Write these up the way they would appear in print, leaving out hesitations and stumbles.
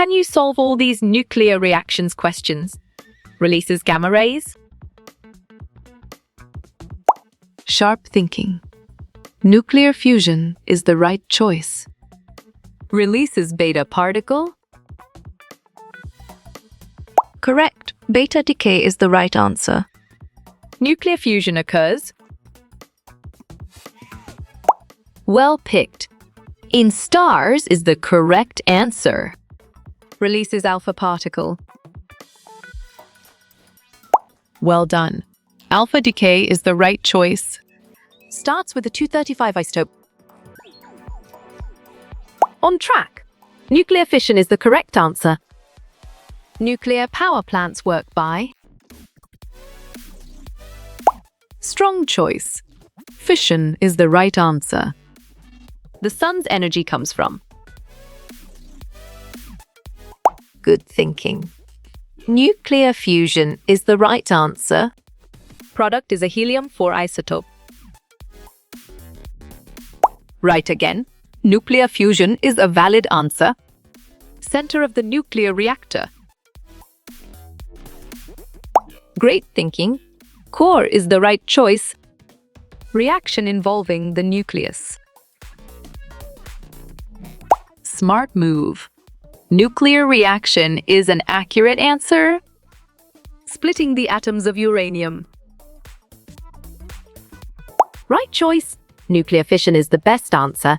Can you solve all these nuclear reactions questions? Releases gamma rays? Sharp thinking. Nuclear fusion is the right choice. Releases beta particle? Correct. Beta decay is the right answer. Nuclear fusion occurs? Well picked. In stars is the correct answer. Releases alpha particle. Well done. Alpha decay is the right choice. Starts with a 235 isotope. On track. Nuclear fission is the correct answer. Nuclear power plants work by? Strong choice. Fission is the right answer. The sun's energy comes from? Good thinking. Nuclear fusion is the right answer. Product is a helium-4 isotope. Right again. Nuclear fusion is a valid answer. Center of the nuclear reactor. Great thinking. Core is the right choice. Reaction involving the nucleus. Smart move. Nuclear reaction is an accurate answer. Splitting the atoms of uranium. Right choice. Nuclear fission is the best answer.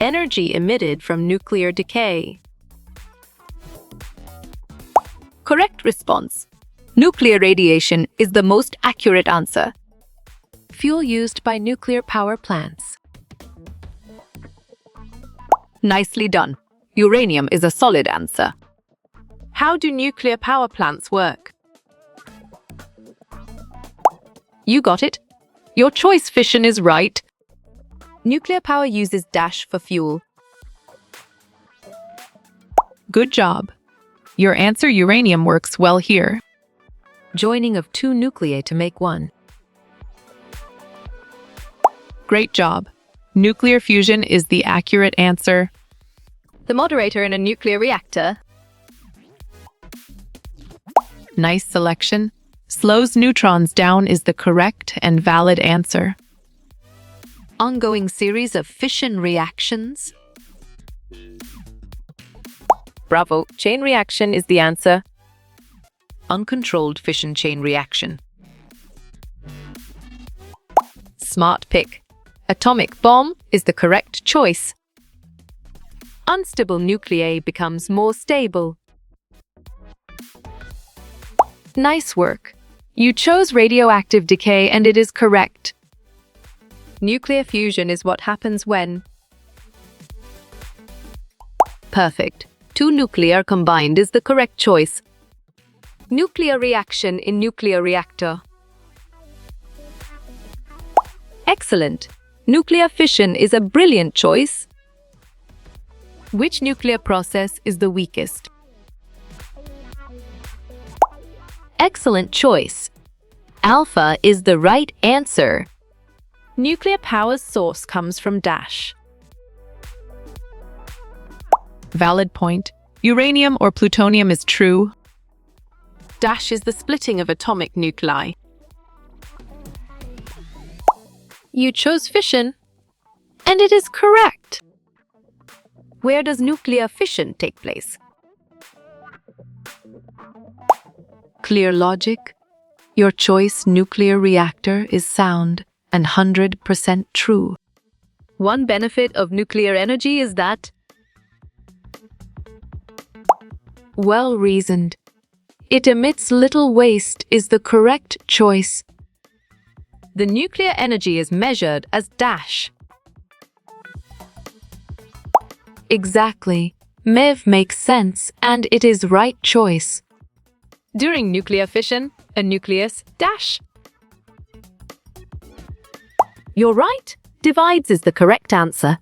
Energy emitted from nuclear decay. Correct response. Nuclear radiation is the most accurate answer. Fuel used by nuclear power plants. Nicely done. Uranium is a solid answer. How do nuclear power plants work? You got it. Your choice fission is right. Nuclear power uses dash for fuel. Good job. Your answer uranium works well here. Joining of two nuclei to make one. Great job. Nuclear fusion is the accurate answer. The moderator in a nuclear reactor. Nice selection. Slows neutrons down is the correct and valid answer. Ongoing series of fission reactions. Bravo. Chain reaction is the answer. Uncontrolled fission chain reaction. Smart pick. Atomic bomb is the correct choice. Unstable nuclei becomes more stable. Nice work. You chose radioactive decay and it is correct. Nuclear fusion is what happens when? Perfect. Two nuclei combined is the correct choice. Nuclear reaction in nuclear reactor. Excellent. Nuclear fission is a brilliant choice. Which nuclear process is the weakest? Excellent choice. Alpha is the right answer. Nuclear power's source comes from dash. Valid point. Uranium or plutonium is true. Dash is the splitting of atomic nuclei. You chose fission, and it is correct. Where does nuclear fission take place? Clear logic. Your choice nuclear reactor is sound and 100% true. One benefit of nuclear energy is that well reasoned. It emits little waste is the correct choice. The nuclear energy is measured as dash. Exactly. MEV makes sense and it is right choice. During nuclear fission, a nucleus dash. You're right. Divides is the correct answer.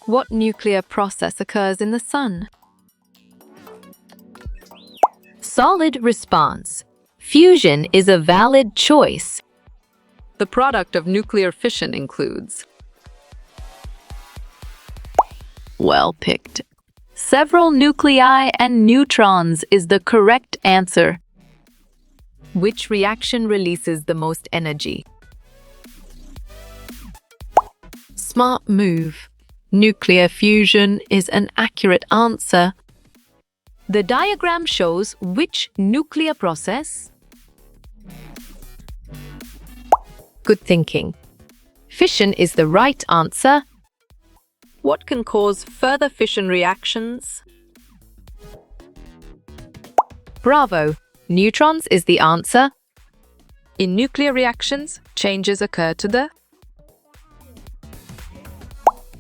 What nuclear process occurs in the sun? Solid response. Fusion is a valid choice. The product of nuclear fission includes Well picked. Several nuclei and neutrons is the correct answer. Which reaction releases the most energy? Smart move. Nuclear fusion is an accurate answer. The diagram shows which nuclear process? Good thinking. Fission is the right answer. What can cause further fission reactions? Bravo! Neutrons is the answer. In nuclear reactions, changes occur to the...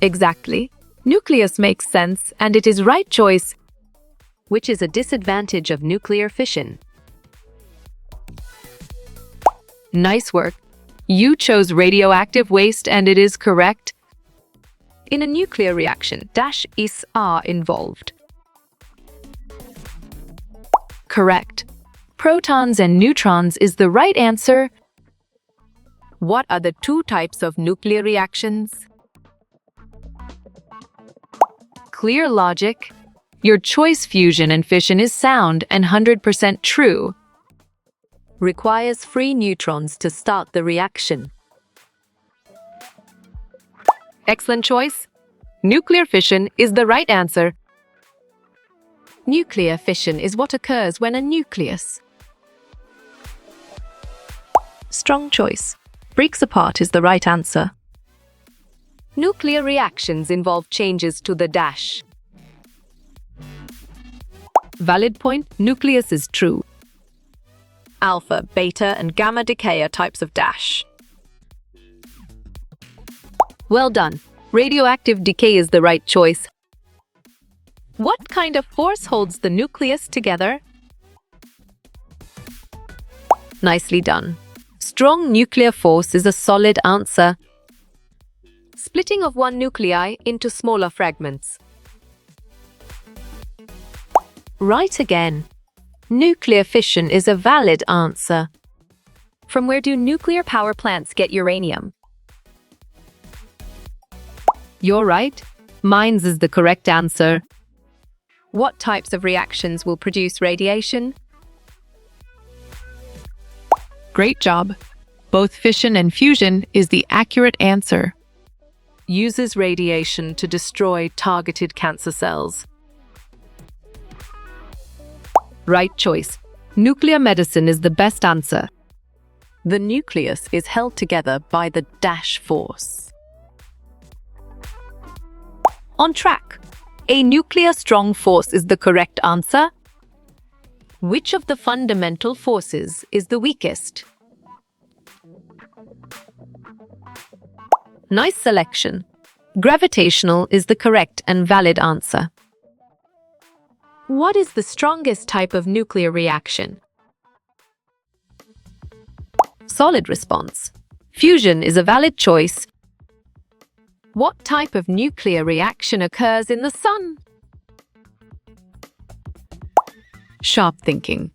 Exactly. Nucleus makes sense and it is right choice. Which is a disadvantage of nuclear fission? Nice work. You chose radioactive waste and it is correct. In a nuclear reaction, is are involved. Correct. Protons and neutrons is the right answer. What are the two types of nuclear reactions? Clear logic. Your choice fusion and fission is sound and 100% true. Requires free neutrons to start the reaction. Excellent choice. Nuclear fission is the right answer. Nuclear fission is what occurs when a nucleus. Strong choice. Breaks apart is the right answer. Nuclear reactions involve changes to the dash. Valid point. Nucleus is true. Alpha, beta, and gamma decay are types of dash. Well done. Radioactive decay is the right choice. What kind of force holds the nucleus together? Nicely done. Strong nuclear force is a solid answer. Splitting of one nuclei into smaller fragments. Right again. Nuclear fission is a valid answer. From where do nuclear power plants get uranium? You're right. Mines is the correct answer. What types of reactions will produce radiation? Great job. Both fission and fusion is the accurate answer. Uses radiation to destroy targeted cancer cells. Right choice. Nuclear medicine is the best answer. The nucleus is held together by the dash force. On track. A nuclear strong force is the correct answer. Which of the fundamental forces is the weakest? Nice selection. Gravitational is the correct and valid answer. What is the strongest type of nuclear reaction? Solid response. Fusion is a valid choice. What type of nuclear reaction occurs in the sun? Sharp thinking.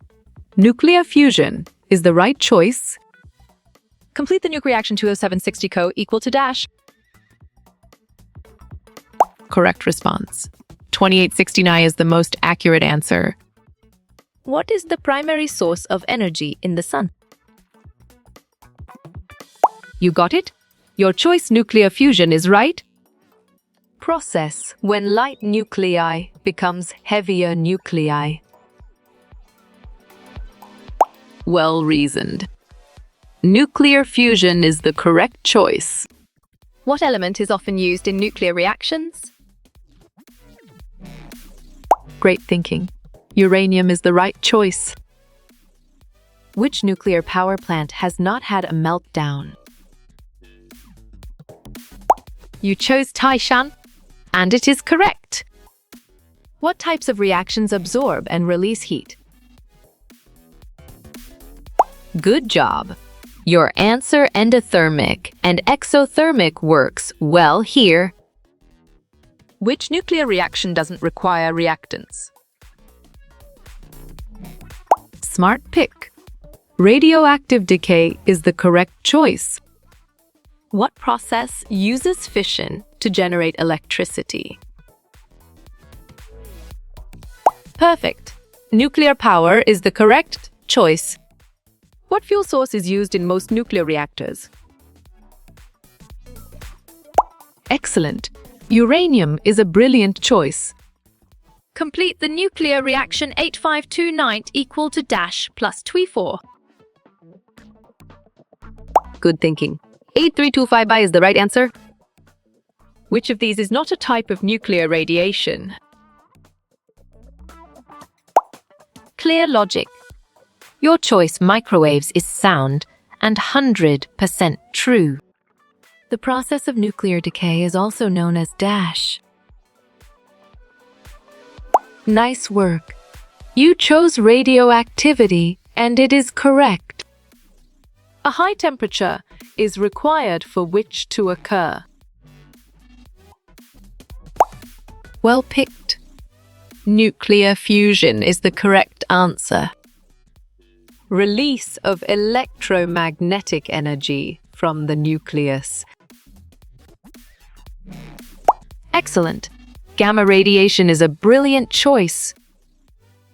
Nuclear fusion is the right choice. Complete the nuke reaction 20760 Co equal to dash. Correct response. 2869 is the most accurate answer. What is the primary source of energy in the sun? You got it? Your choice nuclear fusion is right. Process when light nuclei becomes heavier nuclei. Well reasoned. Nuclear fusion is the correct choice. What element is often used in nuclear reactions? Great thinking. Uranium is the right choice. Which nuclear power plant has not had a meltdown? You chose Taishan, and it is correct. What types of reactions absorb and release heat? Good job. Your answer endothermic and exothermic works well here. Which nuclear reaction doesn't require reactants? Smart pick. Radioactive decay is the correct choice. What process uses fission to generate electricity? Perfect. Nuclear power is the correct choice. What fuel source is used in most nuclear reactors? Excellent. Uranium is a brilliant choice. Complete the nuclear reaction 8529 equal to dash plus 24. Good thinking. 8325 by is the right answer. Which of these is not a type of nuclear radiation? Clear logic. Your choice, microwaves, is sound and 100% true. The process of nuclear decay is also known as dash. Nice work. You chose radioactivity, and it is correct. A high temperature is required for which to occur? Well picked. Nuclear fusion is the correct answer. Release of electromagnetic energy from the nucleus. Excellent. Gamma radiation is a brilliant choice.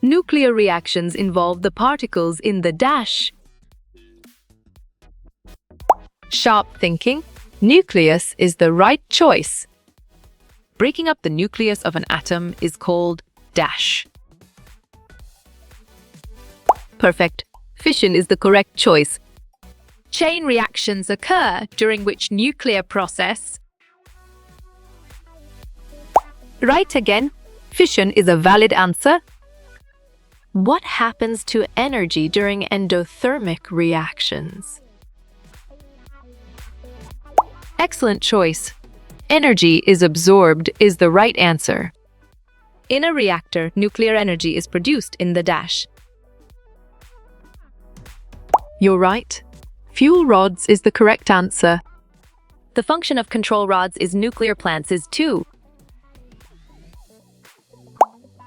Nuclear reactions involve the particles in the dash. Sharp thinking. Nucleus is the right choice. Breaking up the nucleus of an atom is called dash. Perfect. Fission is the correct choice. Chain reactions occur during which nuclear process. Right again. Fission is a valid answer. What happens to energy during endothermic reactions? Excellent choice. Energy is absorbed is the right answer. In a reactor, nuclear energy is produced in the dash. You're right. Fuel rods is the correct answer. The function of control rods is nuclear plants is too.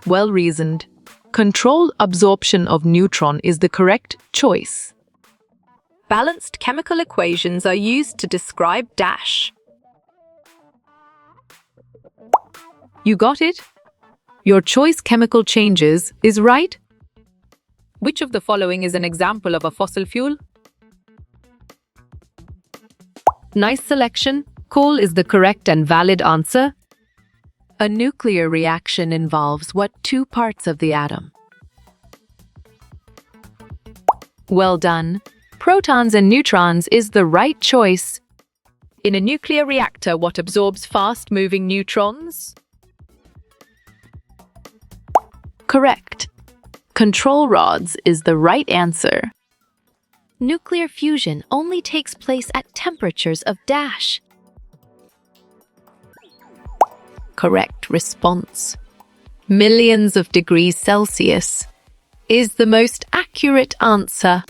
Well reasoned. Controlled absorption of neutron is the correct choice. Balanced chemical equations are used to describe dash. You got it? Your choice chemical changes is right. Which of the following is an example of a fossil fuel? Nice selection. Coal is the correct and valid answer. A nuclear reaction involves what two parts of the atom? Well done. Protons and neutrons is the right choice. In a nuclear reactor, what absorbs fast-moving neutrons? Correct. Control rods is the right answer. Nuclear fusion only takes place at temperatures of dash. Correct response. Millions of degrees Celsius is the most accurate answer.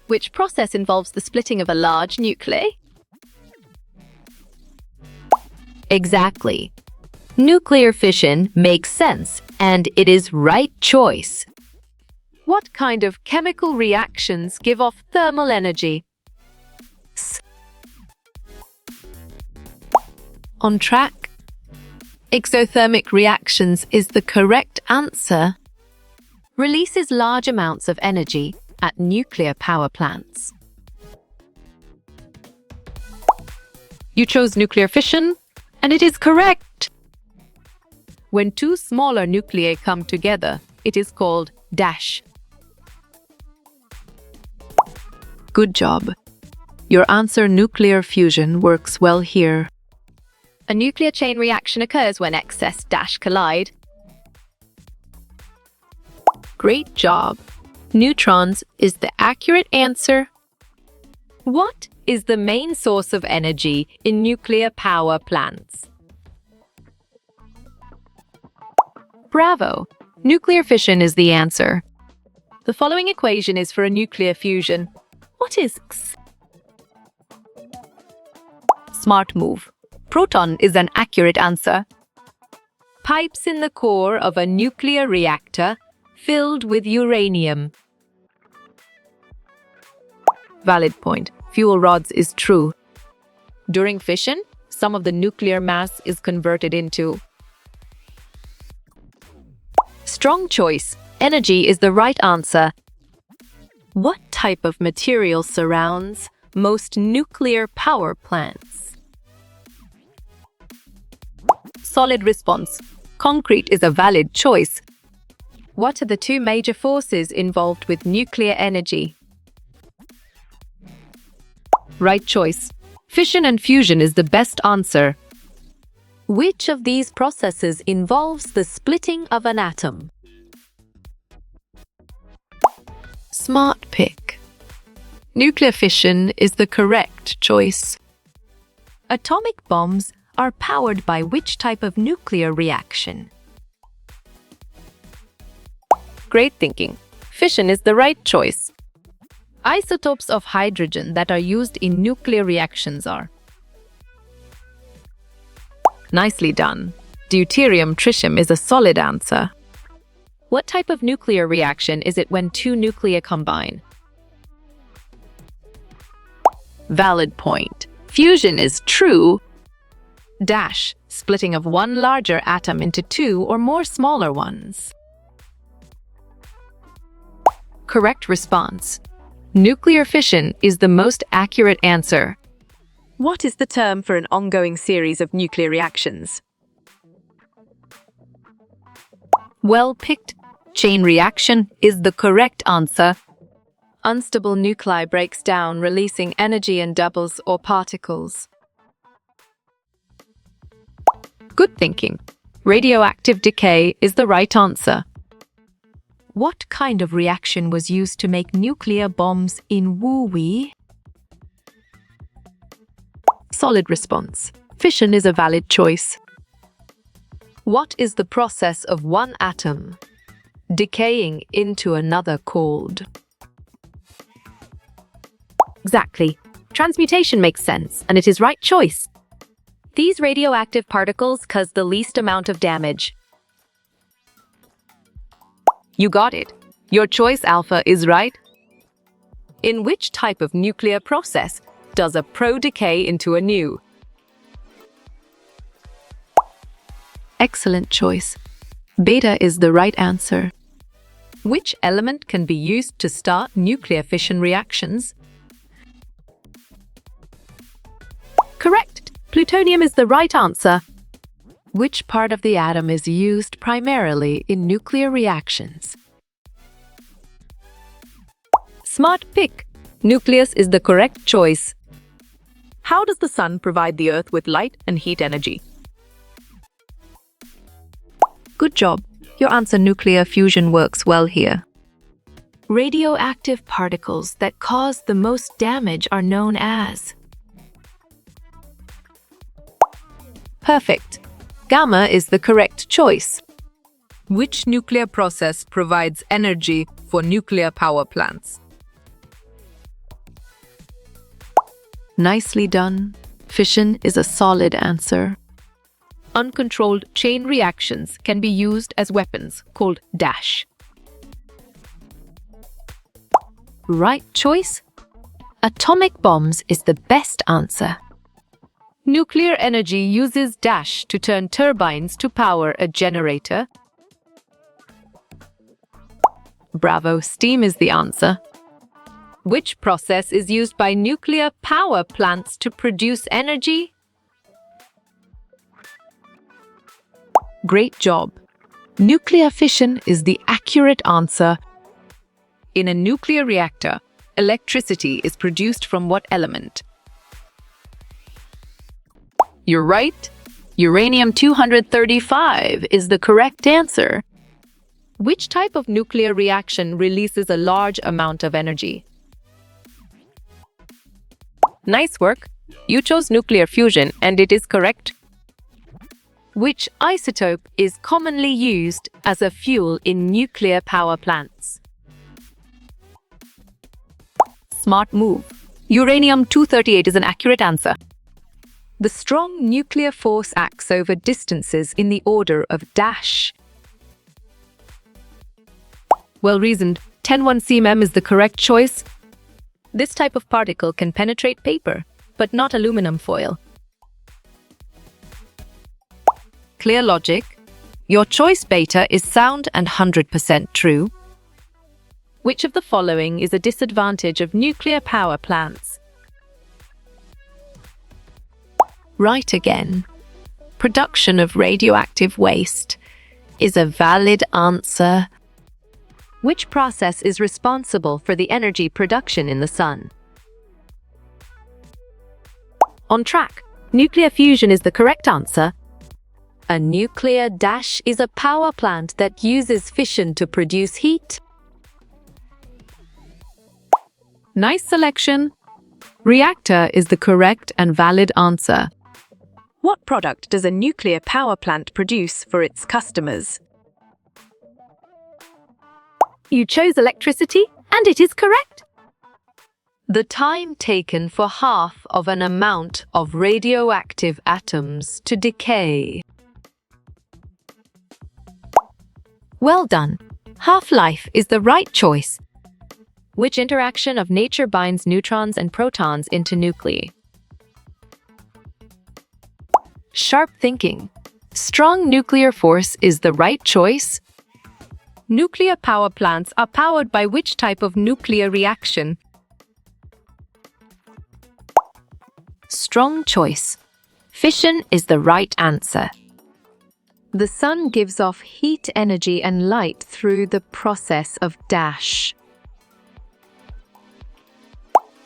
Which process involves the splitting of a large nuclei? Exactly. Nuclear fission makes sense, and it is right choice. What kind of chemical reactions give off thermal energy? On track. Exothermic reactions is the correct answer. Releases large amounts of energy at nuclear power plants. You chose nuclear fission, and it is correct. When two smaller nuclei come together, it is called dash. Good job. Your answer, nuclear fusion, works well here. A nuclear chain reaction occurs when excess dash collide. Great job. Neutrons is the accurate answer. What is the main source of energy in nuclear power plants? Bravo! Nuclear fission is the answer. The following equation is for a nuclear fusion. What is X? Smart move. Proton is an accurate answer. Pipes in the core of a nuclear reactor filled with uranium. Valid point. Fuel rods is true. During fission, some of the nuclear mass is converted into Strong choice. Energy is the right answer. What type of material surrounds most nuclear power plants? Solid response. Concrete is a valid choice. What are the two major forces involved with nuclear energy? Right choice. Fission and fusion is the best answer. Which of these processes involves the splitting of an atom? Smart pick. Nuclear fission is the correct choice. Atomic bombs are powered by which type of nuclear reaction? Great thinking. Fission is the right choice. Isotopes of hydrogen that are used in nuclear reactions are. Nicely done. Deuterium tritium is a solid answer. What type of nuclear reaction is it when two nuclei combine? Valid point. Fusion is true. Dash, splitting of one larger atom into two or more smaller ones. Correct response. Nuclear fission is the most accurate answer. What is the term for an ongoing series of nuclear reactions? Well picked. Chain reaction is the correct answer. Unstable nuclei breaks down, releasing energy in doubles or particles. Good thinking. Radioactive decay is the right answer. What kind of reaction was used to make nuclear bombs in Wu-Wei? Solid response. Fission is a valid choice. What is the process of one atom decaying into another called? Exactly. Transmutation makes sense, and it is right choice. These radioactive particles cause the least amount of damage. You got it. Your choice alpha is right. In which type of nuclear process does a pro decay into a nu? Excellent choice. Beta is the right answer. Which element can be used to start nuclear fission reactions? Correct. Plutonium is the right answer. Which part of the atom is used primarily in nuclear reactions? Smart pick. Nucleus is the correct choice. How does the sun provide the Earth with light and heat energy? Good job. Your answer, nuclear fusion, works well here. Radioactive particles that cause the most damage are known as. Perfect. Gamma is the correct choice. Which nuclear process provides energy for nuclear power plants? Nicely done. Fission is a solid answer. Uncontrolled chain reactions can be used as weapons, called dash. Right choice. Atomic bombs is the best answer. Nuclear energy uses dash to turn turbines to power a generator. Bravo, steam is the answer. Which process is used by nuclear power plants to produce energy? Great job. Nuclear fission is the accurate answer. In a nuclear reactor, electricity is produced from what element? You're right. Uranium-235 is the correct answer. Which type of nuclear reaction releases a large amount of energy? Nice work. You chose nuclear fusion, and it is correct. Which isotope is commonly used as a fuel in nuclear power plants? Smart move. Uranium-238 is an accurate answer. The strong nuclear force acts over distances in the order of dash. Well reasoned. 10-1 cm is the correct choice. This type of particle can penetrate paper, but not aluminum foil. Clear logic. Your choice, Beta, is sound and 100% true. Which of the following is a disadvantage of nuclear power plants? Right again. Production of radioactive waste is a valid answer. Which process is responsible for the energy production in the sun? On track. Nuclear fusion is the correct answer. A nuclear dash is a power plant that uses fission to produce heat. Nice selection. Reactor is the correct and valid answer. What product does a nuclear power plant produce for its customers? You chose electricity, and it is correct. The time taken for half of an amount of radioactive atoms to decay. Well done. Half-life is the right choice. Which interaction of nature binds neutrons and protons into nuclei? Sharp thinking. Strong nuclear force is the right choice. Nuclear power plants are powered by which type of nuclear reaction? Strong choice. Fission is the right answer. The sun gives off heat, energy, and light through the process of dash.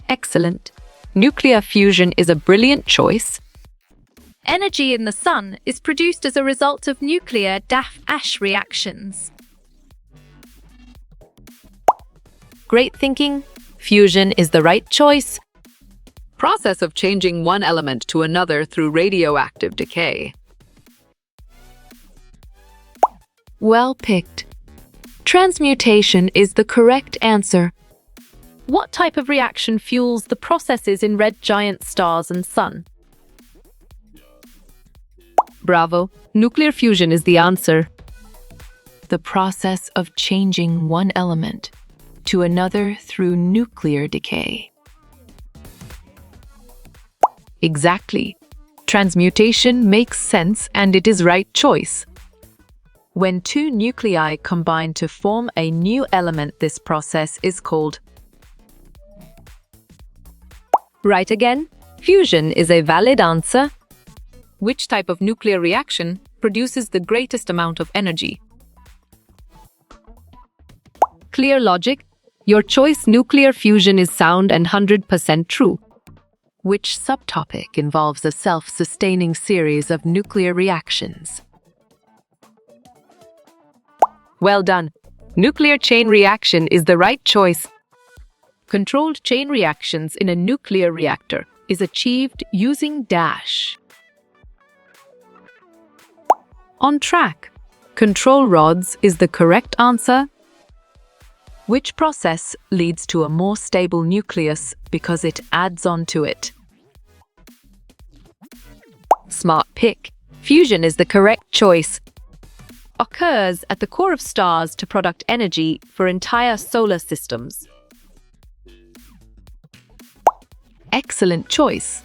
Excellent. Nuclear fusion is a brilliant choice. Energy in the sun is produced as a result of nuclear ash reactions. Great thinking. Fusion is the right choice. Process of changing one element to another through radioactive decay. Well picked. Transmutation is the correct answer. What type of reaction fuels the processes in red giant stars and sun? Bravo. Nuclear fusion is the answer. The process of changing one element to another through nuclear decay. Exactly. Transmutation makes sense and it is right choice. When two nuclei combine to form a new element, this process is called. Right again. Fusion is a valid answer. Which type of nuclear reaction produces the greatest amount of energy? Clear logic. Your choice, nuclear fusion, is sound and 100% true. Which subtopic involves a self-sustaining series of nuclear reactions? Well done. Nuclear chain reaction is the right choice. Controlled chain reactions in a nuclear reactor is achieved using dash. On track. Control rods is the correct answer. Which process leads to a more stable nucleus because it adds on to it? Smart pick. Fusion is the correct choice. Occurs at the core of stars to produce energy for entire solar systems. Excellent choice.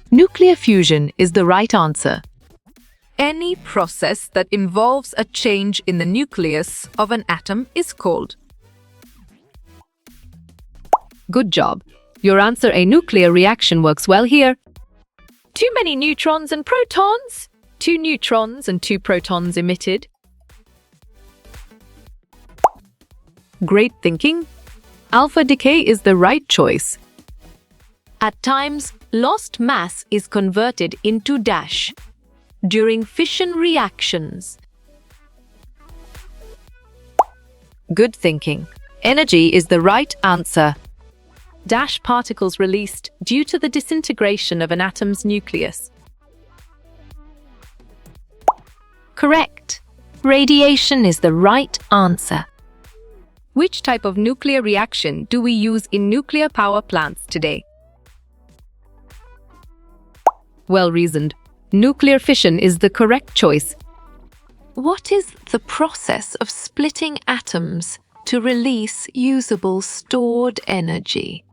Nuclear fusion is the right answer. Any process that involves a change in the nucleus of an atom is called. Good job. Your answer, a nuclear reaction, works well here. Too many neutrons and protons. 2 neutrons and 2 protons emitted. Great thinking. Alpha decay is the right choice. At times, lost mass is converted into dash during fission reactions. Good thinking. Energy is the right answer. Dash particles released due to the disintegration of an atom's nucleus. Correct. Radiation is the right answer. Which type of nuclear reaction do we use in nuclear power plants today? Well reasoned. Nuclear fission is the correct choice. What is the process of splitting atoms to release usable stored energy?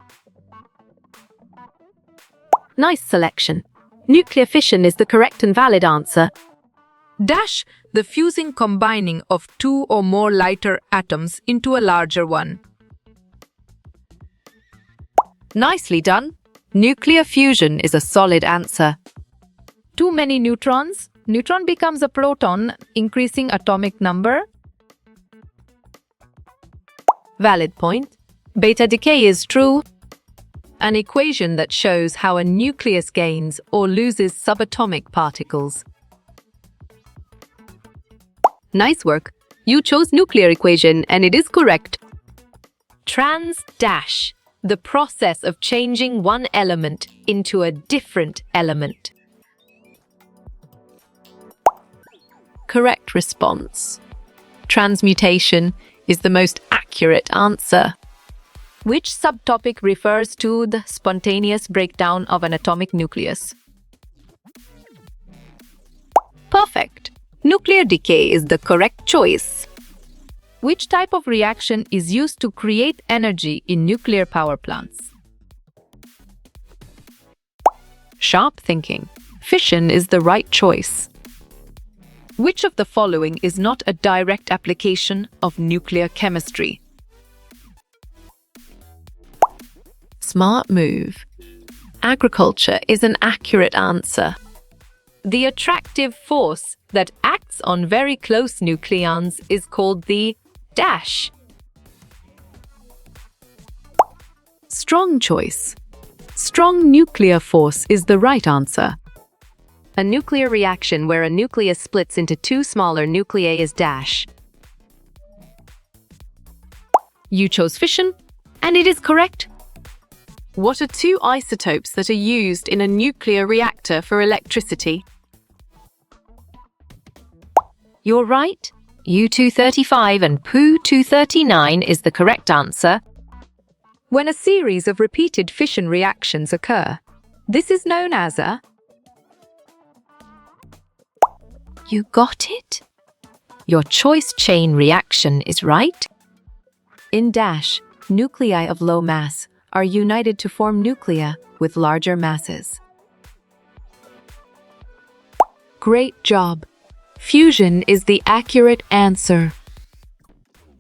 Nice selection. Nuclear fission is the correct and valid answer. Dash the fusing combining of two or more lighter atoms into a larger one. Nicely done. Nuclear fusion is a solid answer. Too many neutrons? Neutron becomes a proton, increasing atomic number. Valid point. Beta decay is true. An equation that shows how a nucleus gains or loses subatomic particles. Nice work. You chose nuclear equation and it is correct. Trans dash, the process of changing one element into a different element. Correct response. Transmutation is the most accurate answer. Which subtopic refers to the spontaneous breakdown of an atomic nucleus? Perfect. Nuclear decay is the correct choice. Which type of reaction is used to create energy in nuclear power plants? Sharp thinking. Fission is the right choice. Which of the following is not a direct application of nuclear chemistry? Smart move. Agriculture is an accurate answer. The attractive force that acts on very close nucleons is called the dash. Strong choice. Strong nuclear force is the right answer. A nuclear reaction where a nucleus splits into two smaller nuclei is dash. You chose fission, and it is correct. What are two isotopes that are used in a nuclear reactor for electricity? You're right. U-235 and Pu-239 is the correct answer. When a series of repeated fission reactions occur, this is known as a... You got it? Your choice chain reaction is right. In dash, nuclei of low mass are united to form nuclei with larger masses. Great job. Fusion is the accurate answer.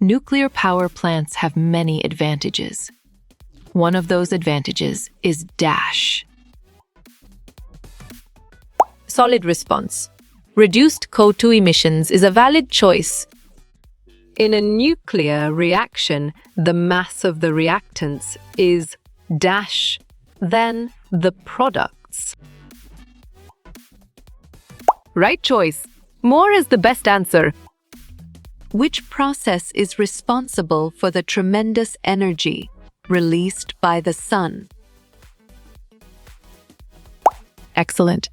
Nuclear power plants have many advantages. One of those advantages is dash. Solid response. Reduced CO2 emissions is a valid choice. In a nuclear reaction, the mass of the reactants is dash, then the products. Right choice. More is the best answer. Which process is responsible for the tremendous energy released by the sun? Excellent.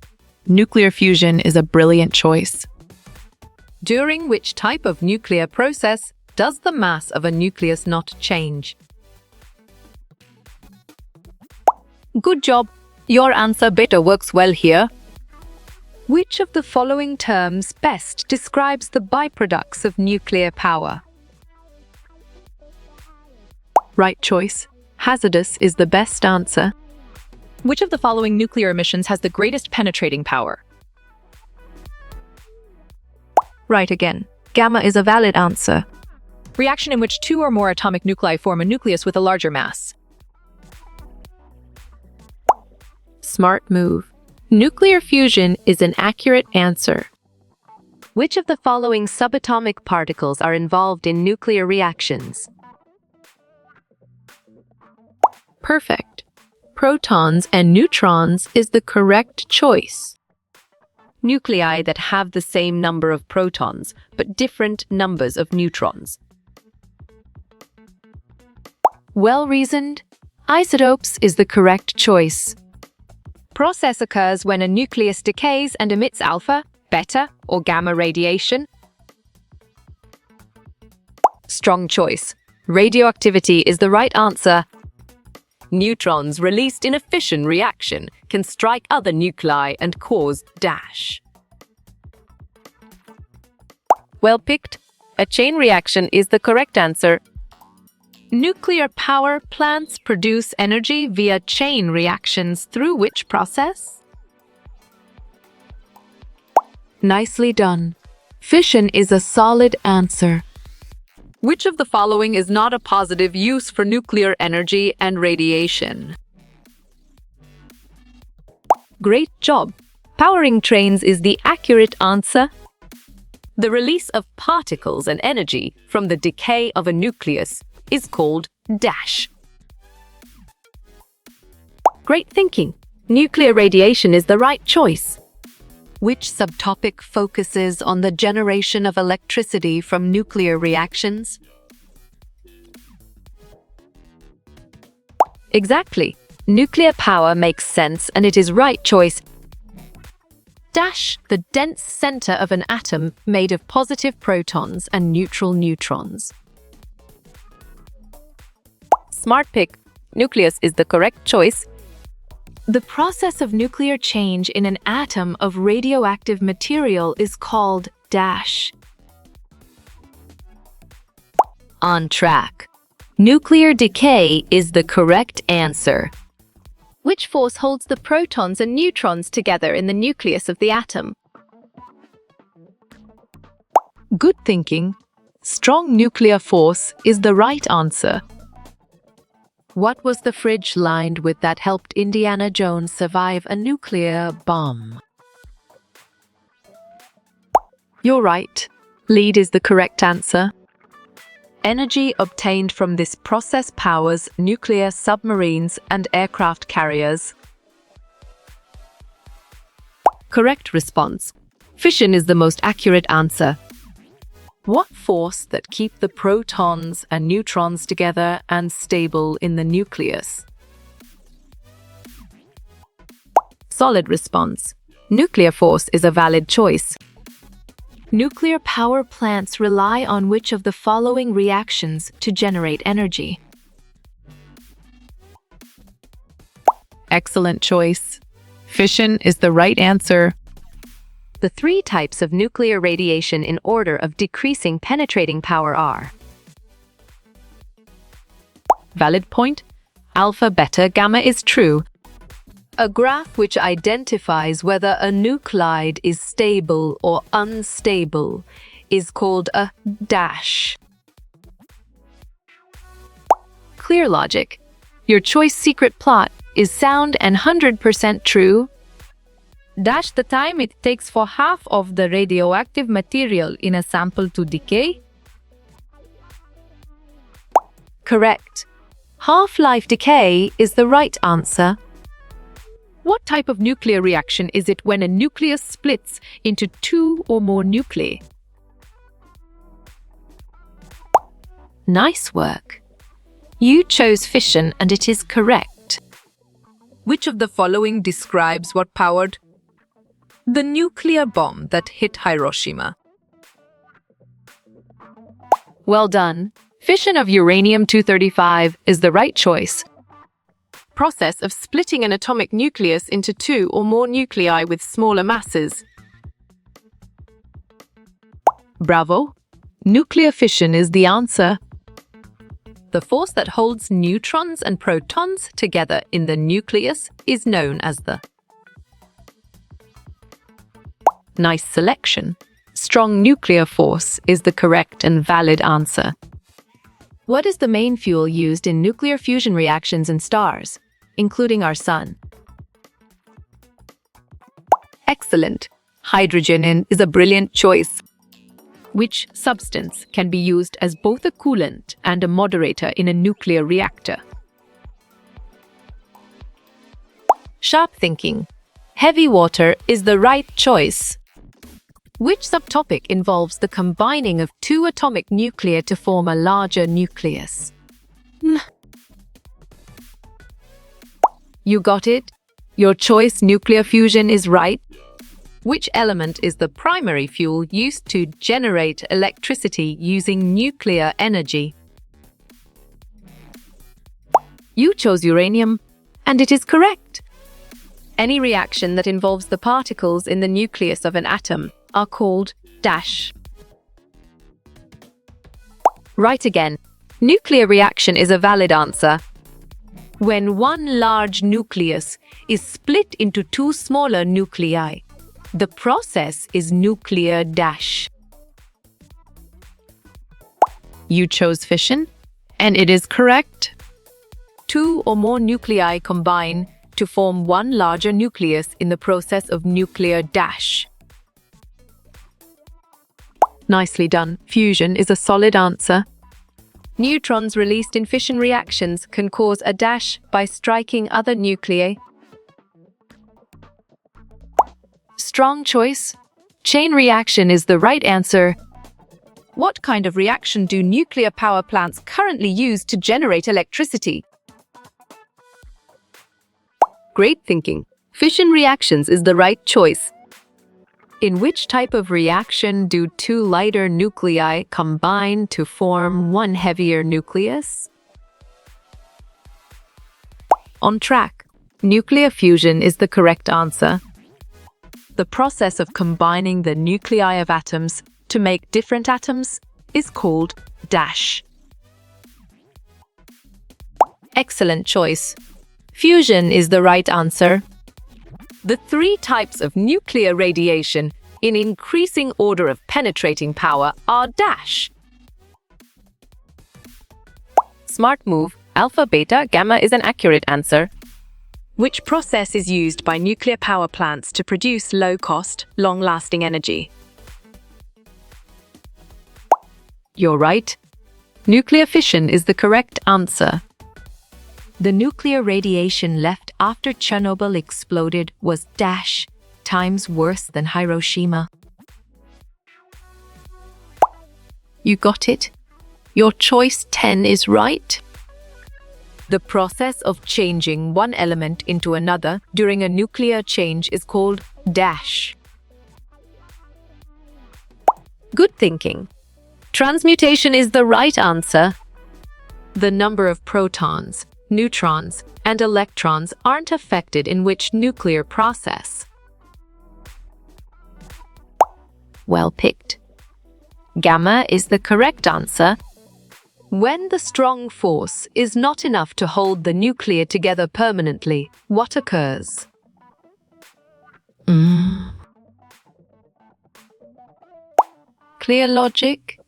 Nuclear fusion is a brilliant choice. During which type of nuclear process does the mass of a nucleus not change? Good job. Your answer better works well here. Which of the following terms best describes the byproducts of nuclear power? Right choice. Hazardous is the best answer. Which of the following nuclear emissions has the greatest penetrating power? Right again. Gamma is a valid answer. Reaction in which two or more atomic nuclei form a nucleus with a larger mass. Smart move. Nuclear fusion is an accurate answer. Which of the following subatomic particles are involved in nuclear reactions? Perfect. Protons and neutrons is the correct choice. Nuclei that have the same number of protons, but different numbers of neutrons. Well reasoned. Isotopes is the correct choice. Process occurs when a nucleus decays and emits alpha, beta, or gamma radiation. Strong choice. Radioactivity is the right answer. Neutrons released in a fission reaction can strike other nuclei and cause dash. Well picked. A chain reaction is the correct answer. Nuclear power plants produce energy via chain reactions through which process? Nicely done. Fission is a solid answer. Which of the following is not a positive use for nuclear energy and radiation? Great job. Powering trains is the accurate answer. The release of particles and energy from the decay of a nucleus is called dash. Great thinking. Nuclear radiation is the right choice. Which subtopic focuses on the generation of electricity from nuclear reactions? Exactly. Nuclear power makes sense and it is right choice. Dash, the dense center of an atom made of positive protons and neutral neutrons. Smart pick. Nucleus is the correct choice. The process of nuclear change in an atom of radioactive material is called dash. On track. Nuclear decay is the correct answer. Which force holds the protons and neutrons together in the nucleus of the atom? Good thinking. Strong nuclear force is the right answer. What was the fridge lined with that helped Indiana Jones survive a nuclear bomb? You're right. Lead is the correct answer. Energy obtained from this process powers nuclear submarines and aircraft carriers. Correct response. Fission is the most accurate answer. What force that keep the protons and neutrons together and stable in the nucleus? Solid response. Nuclear force is a valid choice. Nuclear power plants rely on which of the following reactions to generate energy? Excellent choice. Fission is the right answer. The three types of nuclear radiation in order of decreasing penetrating power are: valid point. Alpha, beta, gamma is true. A graph which identifies whether a nuclide is stable or unstable is called a dash. Clear logic. Your choice secret plot is sound and 100% true. Dash the time it takes for half of the radioactive material in a sample to decay. Correct. Half-life decay is the right answer. What type of nuclear reaction is it when a nucleus splits into two or more nuclei? Nice work. You chose fission and it is correct. Which of the following describes what powered the nuclear bomb that hit Hiroshima? Well done. Fission of uranium-235 is the right choice. Process of splitting an atomic nucleus into two or more nuclei with smaller masses. Bravo. Nuclear fission is the answer. The force that holds neutrons and protons together in the nucleus is known as the... Nice selection. Strong nuclear force is the correct and valid answer. What is the main fuel used in nuclear fusion reactions in stars, including our Sun? Excellent. Hydrogen is a brilliant choice. Which substance can be used as both a coolant and a moderator in a nuclear reactor? Sharp thinking. Heavy water is the right choice. Which subtopic involves the combining of two atomic nuclei to form a larger nucleus? You got it. Your choice, nuclear fusion, is right. Which element is the primary fuel used to generate electricity using nuclear energy? You chose uranium, and it is correct. Any reaction that involves the particles in the nucleus of an atom are called dash. Right again. Nuclear reaction is a valid answer. When one large nucleus is split into two smaller nuclei, the process is nuclear dash. You chose fission, and it is correct. Two or more nuclei combine to form one larger nucleus in the process of nuclear dash. Nicely done. Fusion is a solid answer. Neutrons released in fission reactions can cause a dash by striking other nuclei. Strong choice. Chain reaction is the right answer. What kind of reaction do nuclear power plants currently use to generate electricity? Great thinking. Fission reactions is the right choice. In which type of reaction do two lighter nuclei combine to form one heavier nucleus? On track. Nuclear fusion is the correct answer. The process of combining the nuclei of atoms to make different atoms is called dash. Excellent choice. Fusion is the right answer. The three types of nuclear radiation in increasing order of penetrating power are dash. Smart move. Alpha, beta, gamma is an accurate answer. Which process is used by nuclear power plants to produce low-cost, long-lasting energy? You're right. Nuclear fission is the correct answer. The nuclear radiation left after Chernobyl exploded was dash times worse than Hiroshima. You got it. Your choice 10 is right. The process of changing one element into another during a nuclear change is called dash. Good thinking. Transmutation is the right answer. The number of protons, neutrons, and electrons aren't affected in which nuclear process? Well picked. Gamma is the correct answer. When the strong force is not enough to hold the nuclei together permanently, what occurs? Clear logic.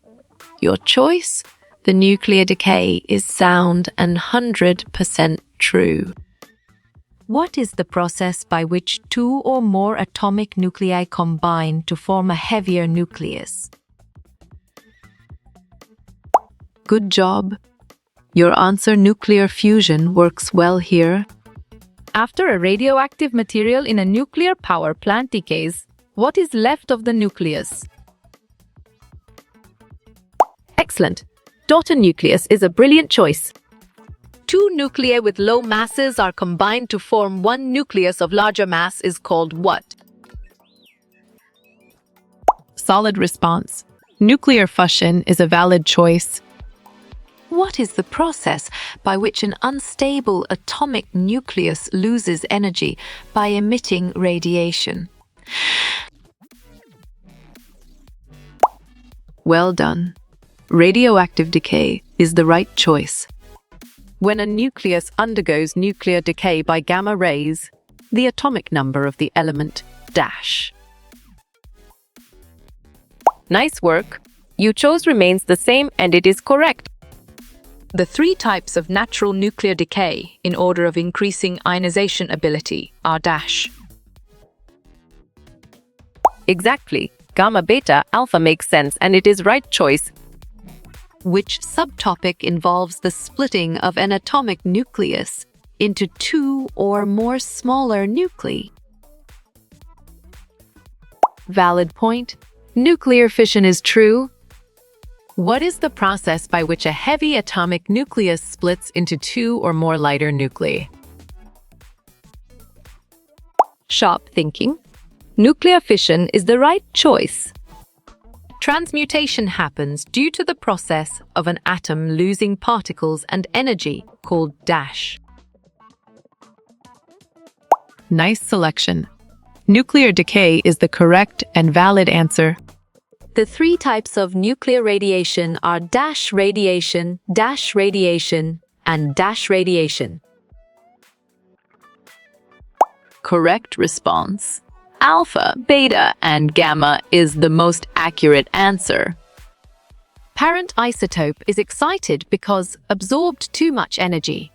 Your choice, the nuclear decay, is sound and 100% true. What is the process by which two or more atomic nuclei combine to form a heavier nucleus? Good job. Your answer, nuclear fusion, works well here. After a radioactive material in a nuclear power plant decays, what is left of the nucleus? Excellent. Daughter nucleus is a brilliant choice. Two nuclei with low masses are combined to form one nucleus of larger mass is called what? Solid response. Nuclear fission is a valid choice. What is the process by which an unstable atomic nucleus loses energy by emitting radiation? Well done. Radioactive decay is the right choice. When a nucleus undergoes nuclear decay by gamma rays, the atomic number of the element dash. Nice work. You chose remains the same and it is correct. The three types of natural nuclear decay in order of increasing ionization ability are dash. Exactly. Gamma, beta, alpha makes sense and it is right choice. Which subtopic involves the splitting of an atomic nucleus into two or more smaller nuclei? Valid point. Nuclear fission is true. What is the process by which a heavy atomic nucleus splits into two or more lighter nuclei? Sharp thinking. Nuclear fission is the right choice. Transmutation happens due to the process of an atom losing particles and energy called dash. Nice selection. Nuclear decay is the correct and valid answer. The three types of nuclear radiation are dash radiation, and dash radiation. Correct response. Alpha, beta, and gamma is the most accurate answer. Parent isotope is excited because absorbed too much energy.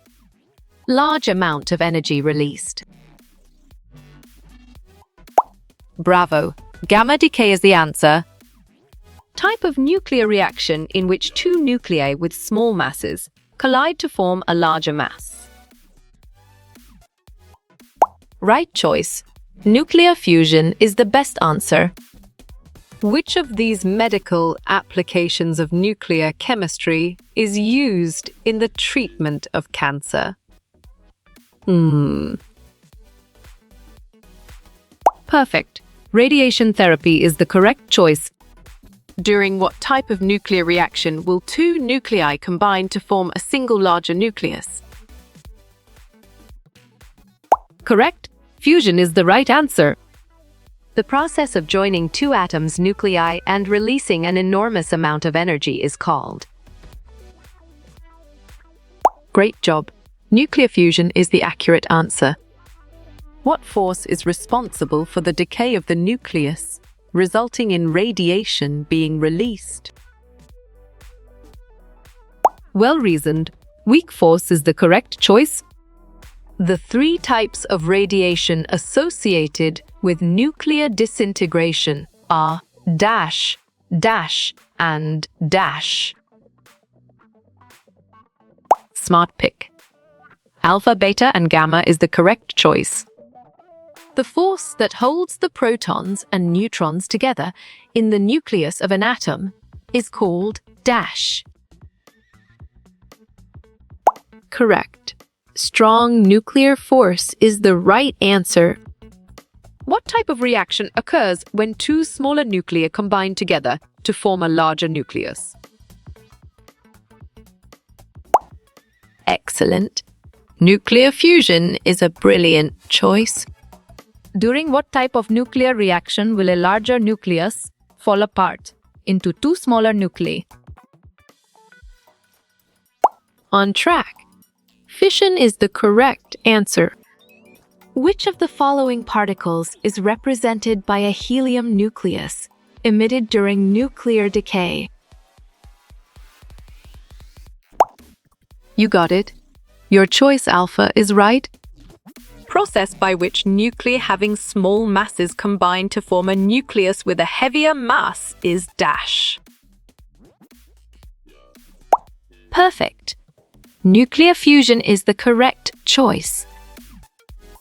Large amount of energy released. Bravo! Gamma decay is the answer. Type of nuclear reaction in which two nuclei with small masses collide to form a larger mass. Right choice. Nuclear fusion is the best answer. Which of these medical applications of nuclear chemistry is used in the treatment of cancer? Perfect. Radiation therapy is the correct choice. During what type of nuclear reaction will two nuclei combine to form a single larger nucleus? Correct. Fusion is the right answer. The process of joining two atoms' nuclei and releasing an enormous amount of energy is called. Great job. Nuclear fusion is the accurate answer. What force is responsible for the decay of the nucleus, resulting in radiation being released? Well reasoned. Weak force is the correct choice. The three types of radiation associated with nuclear disintegration are dash, dash, and dash. Smart pick. Alpha, beta, and gamma is the correct choice. The force that holds the protons and neutrons together in the nucleus of an atom is called dash. Correct. Strong nuclear force is the right answer. What type of reaction occurs when two smaller nuclei combine together to form a larger nucleus? Excellent. Nuclear fusion is a brilliant choice. During what type of nuclear reaction will a larger nucleus fall apart into two smaller nuclei? On track. Fission is the correct answer. Which of the following particles is represented by a helium nucleus emitted during nuclear decay? You got it. Your choice, Alpha, is right. Process by which nuclei having small masses combine to form a nucleus with a heavier mass is dash. Perfect. Nuclear fusion is the correct choice.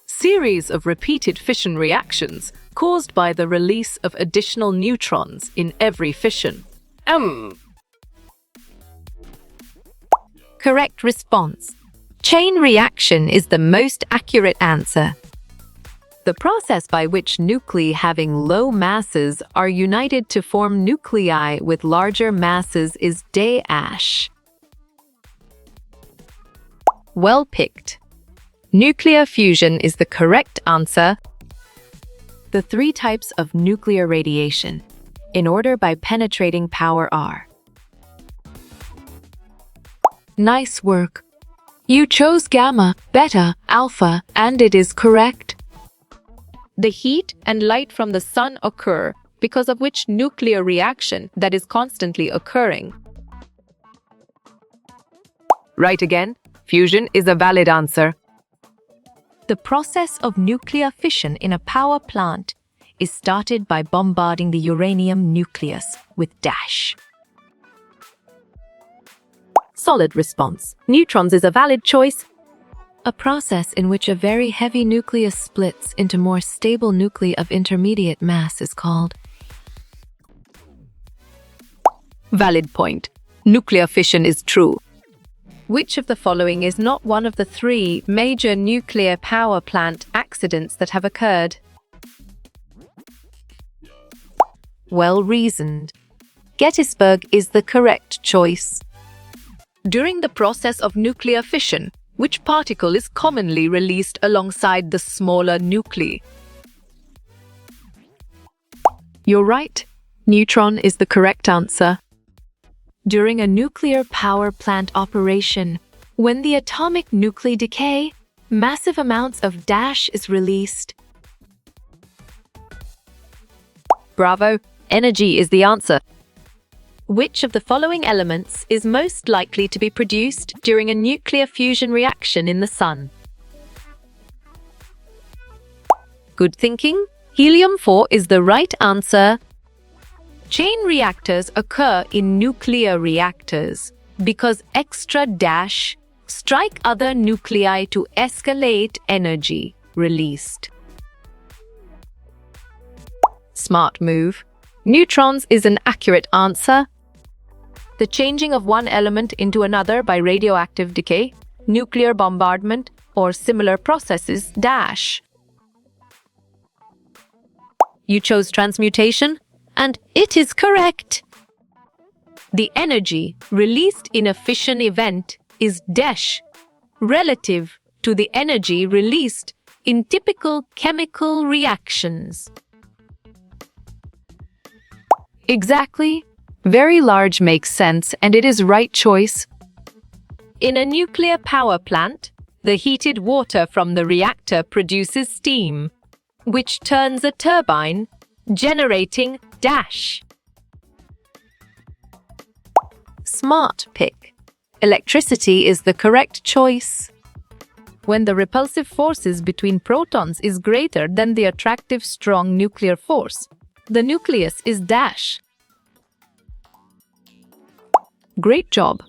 Series of repeated fission reactions caused by the release of additional neutrons in every fission. Correct response. Chain reaction is the most accurate answer. The process by which nuclei having low masses are united to form nuclei with larger masses is dash. Well picked. Nuclear fusion is the correct answer. The three types of nuclear radiation, in order by penetrating power, are. Nice work. You chose gamma, beta, alpha, and it is correct. The heat and light from the sun occur because of which nuclear reaction that is constantly occurring. Right again. Fusion is a valid answer. The process of nuclear fission in a power plant is started by bombarding the uranium nucleus with dash. Solid response. Neutrons is a valid choice. A process in which a very heavy nucleus splits into more stable nuclei of intermediate mass is called. Valid point. Nuclear fission is true. Which of the following is not one of the three major nuclear power plant accidents that have occurred? Well reasoned. Gettysburg is the correct choice. During the process of nuclear fission, which particle is commonly released alongside the smaller nuclei? You're right. Neutron is the correct answer. During a nuclear power plant operation, when the atomic nuclei decay, massive amounts of dash is released. Bravo! Energy is the answer. Which of the following elements is most likely to be produced during a nuclear fusion reaction in the Sun? Good thinking. Helium-4 is the right answer. Chain reactors occur in nuclear reactors because extra dash strike other nuclei to escalate energy released. Smart move. Neutrons is an accurate answer. The changing of one element into another by radioactive decay, nuclear bombardment, or similar processes dash. You chose transmutation, and it is correct. The energy released in a fission event is dash, relative to the energy released in typical chemical reactions. Exactly. Very large makes sense, and it is right choice. In a nuclear power plant, the heated water from the reactor produces steam, which turns a turbine, generating dash. Smart pick. Electricity is the correct choice. When the repulsive forces between protons is greater than the attractive strong nuclear force, the nucleus is dash. Great job.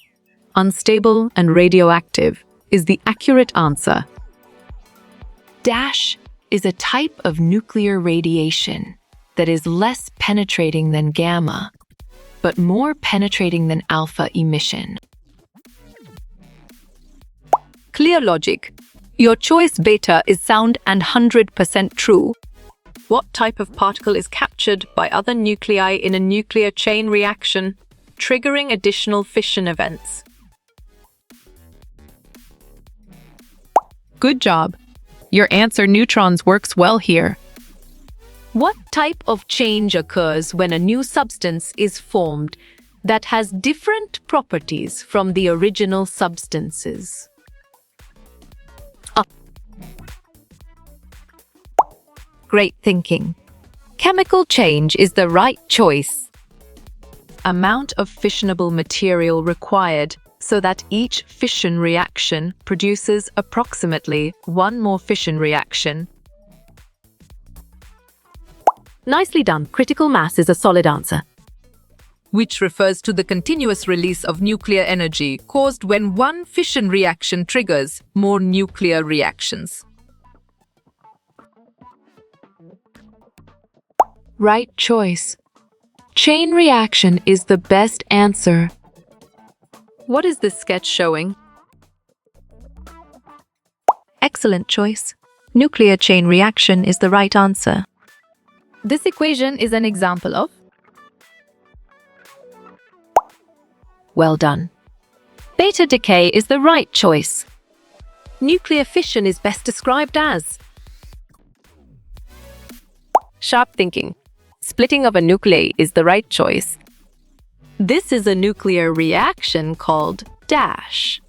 Unstable and radioactive is the accurate answer. Dash is a type of nuclear radiation that is less penetrating than gamma, but more penetrating than alpha emission. Clear logic. Your choice beta is sound and 100% true. What type of particle is captured by other nuclei in a nuclear chain reaction, triggering additional fission events? Good job. Your answer neutrons works well here. What type of change occurs when a new substance is formed that has different properties from the original substances? Great thinking. Chemical change is the right choice. Amount of fissionable material required so that each fission reaction produces approximately one more fission reaction. Nicely done. Critical mass is a solid answer. Which refers to the continuous release of nuclear energy caused when one fission reaction triggers more nuclear reactions. Right choice. Chain reaction is the best answer. What is this sketch showing? Excellent choice. Nuclear chain reaction is the right answer. This equation is an example of Well done. Beta decay is the right choice. Nuclear fission is best described as sharp thinking. Splitting of a nuclei is the right choice. This is a nuclear reaction called dash.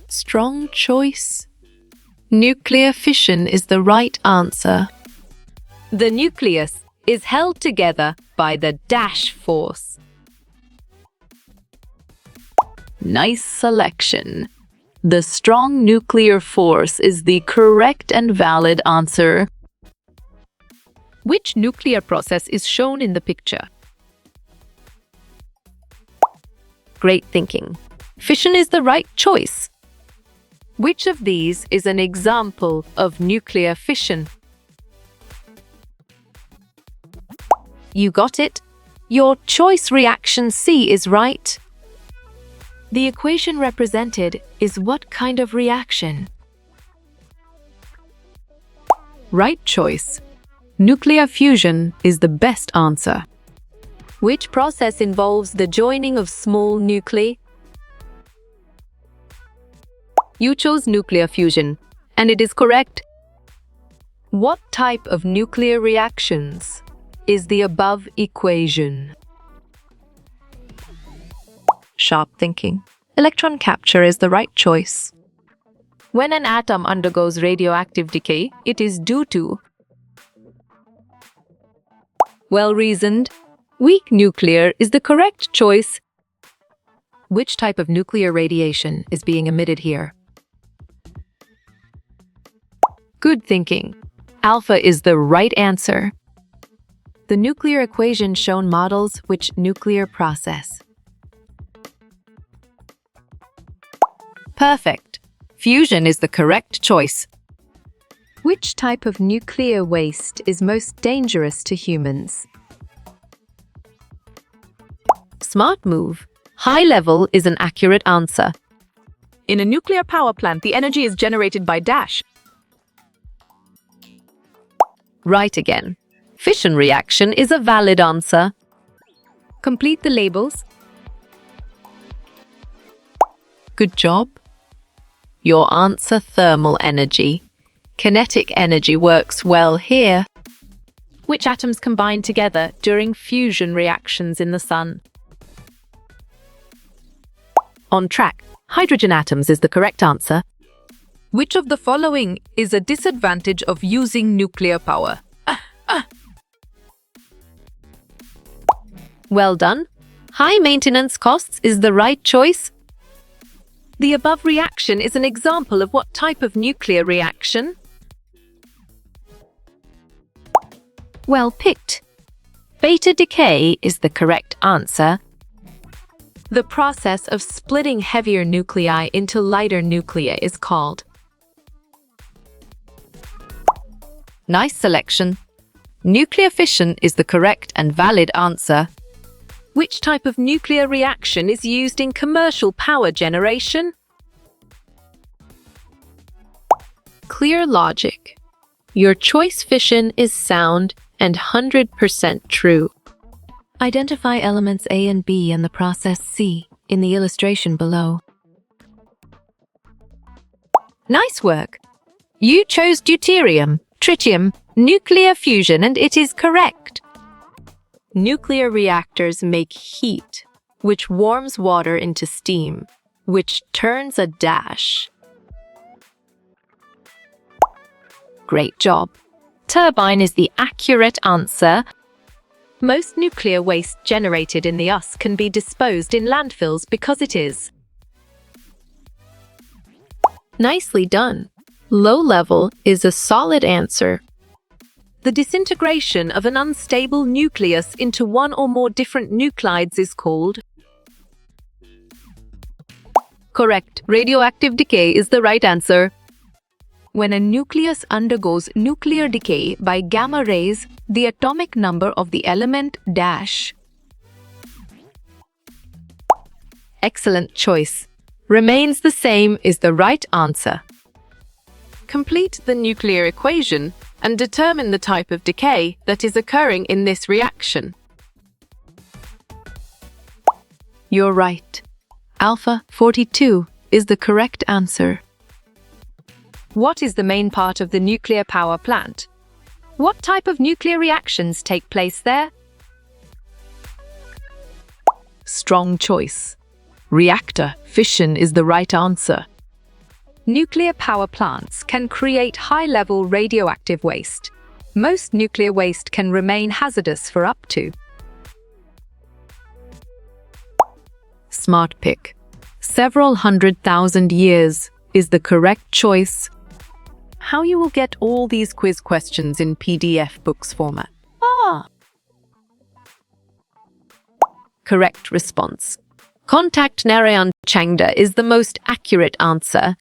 Strong choice. Nuclear fission is the right answer. The nucleus is held together by the dash force. Nice selection. The strong nuclear force is the correct and valid answer. which nuclear process is shown in the picture? Great thinking. Fission is the right choice. Which of these is an example of nuclear fission? You got it. Your choice reaction C is right. The equation represented is what kind of reaction? Right choice. Nuclear fusion is the best answer. Which process involves the joining of small nuclei? You chose nuclear fusion, and it is correct. What type of nuclear reactions is the above equation? Sharp thinking. Electron capture is the right choice. When an atom undergoes radioactive decay, it is due to well-reasoned. Weak nuclear is the correct choice. Which type of nuclear radiation is being emitted here? Good thinking. Alpha is the right answer. The nuclear equation shown models which nuclear process. Perfect. Fusion is the correct choice. Which type of nuclear waste is most dangerous to humans? Smart move. High level is an accurate answer. In a nuclear power plant, the energy is generated by dash. Right again. Fission reaction is a valid answer. Complete the labels. Good job. Your answer, thermal energy. Kinetic energy works well here. Which atoms combine together during fusion reactions in the sun? On track. Hydrogen atoms is the correct answer. Which of the following is a disadvantage of using nuclear power? Well done. High maintenance costs is the right choice. The above reaction is an example of what type of nuclear reaction? Well picked. Beta decay is the correct answer. The process of splitting heavier nuclei into lighter nuclei is called. Nice selection. Nuclear fission is the correct and valid answer. Which type of nuclear reaction is used in commercial power generation? Clear logic. Your choice fission is sound and 100% true. Identify elements A and B in the process C in the illustration below. Nice work! You chose deuterium, tritium, nuclear fusion, and it is correct. Nuclear reactors make heat, which warms water into steam, which turns a dash. Great job. Turbine is the accurate answer. Most nuclear waste generated in the US can be disposed in landfills because it is. Nicely done. Low level is a solid answer. The disintegration of an unstable nucleus into one or more different nuclides is called. Correct. Radioactive decay is the right answer. When a nucleus undergoes nuclear decay by gamma rays, the atomic number of the element dash. Excellent choice. Remains the same is the right answer. Complete the nuclear equation and determine the type of decay that is occurring in this reaction. You're right. Alpha 42 is the correct answer. What is the main part of the nuclear power plant? What type of nuclear reactions take place there? Strong choice. Reactor fission is the right answer. Nuclear power plants can create high-level radioactive waste. Most nuclear waste can remain hazardous for up to. Smart pick. Several 100,000 years is the correct choice. How you will get all these quiz questions in PDF books format? Correct response. Contact Narayan Changda is the most accurate answer.